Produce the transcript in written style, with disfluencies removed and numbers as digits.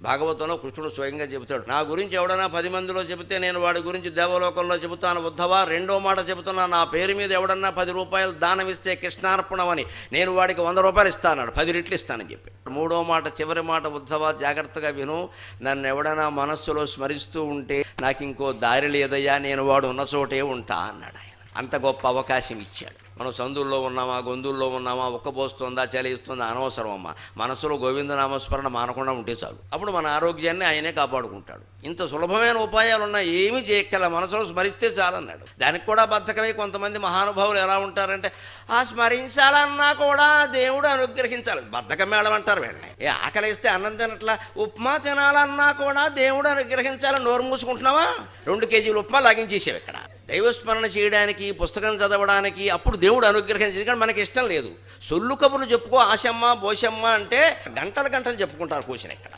భాగవతంలో కృష్ణుడు స్వయంగా చెబుతాడు, నా గురించి ఎవడన్నా 10 మందిలో చెబితే నేను వాడి గురించి దేవలోకంలో చెబుతాను ఉద్ధవా. రెండో మాట చెబుతున్నా, నా పేరు మీద ఎవడన్నా 10 రూపాయలు దానం ఇస్తే కృష్ణార్పణమని నేను వాడికి 100 రూపాయలు ఇస్తాను, 10 రెట్లు ఇస్తానని చెప్పి. మూడో మాట, చివరి మాట, ఉద్ధవా జాగ్రత్తగా విను, నన్ను ఎవడన్నా మనస్సులో స్మరిస్తూ ఉంటే నాకు ఇంకో దారి లేదయ్యా, నేను వాడు ఉన్న చోటే ఉంటా అన్నాడు ఆయన. అంత గొప్ప అవకాశం ఇచ్చాడు. మనం సందుల్లో ఉన్నామా, గొంతుల్లో ఉన్నామా, ఉక్కబోస్తుందా, చలిస్తుందా అనవసరం అమ్మా. మనసులో గోవిందనామస్మరణ మానకుండా ఉంటే చాలు. అప్పుడు మన ఆరోగ్యాన్ని ఆయనే కాపాడుకుంటాడు. ఇంత సులభమైన ఉపాయాలు ఉన్నా ఏమీ చేయక్కల, మనసులో స్మరిస్తే చాలన్నాడు. దానికి కూడా బద్ధకమై కొంతమంది మహానుభావులు ఎలా ఉంటారంటే, ఆ స్మరించాలన్నా కూడా దేవుడు అనుగ్రహించాలి, బద్ధకం మేళం అంటారు వీళ్ళని. ఆకలిస్తే అన్నం తినట్లా, ఉప్మా తినాలన్నా కూడా దేవుడు అనుగ్రహించాలని నోరు మూసుకుంటున్నావా? 2 కేజీలు ఉప్మా లాగించేసావు ఇక్కడ. దైవస్మరణ చేయడానికి, పుస్తకం చదవడానికి అప్పుడు దేవుడు అనుగ్రహించి, ఎందుకంటే మనకి ఇష్టం లేదు. సొల్లు కబుర్లు చెప్పుకో, ఆశమ్మ బోషమ్మ అంటే గంటలు గంటలు చెప్పుకుంటారు కూర్చుని ఇక్కడ.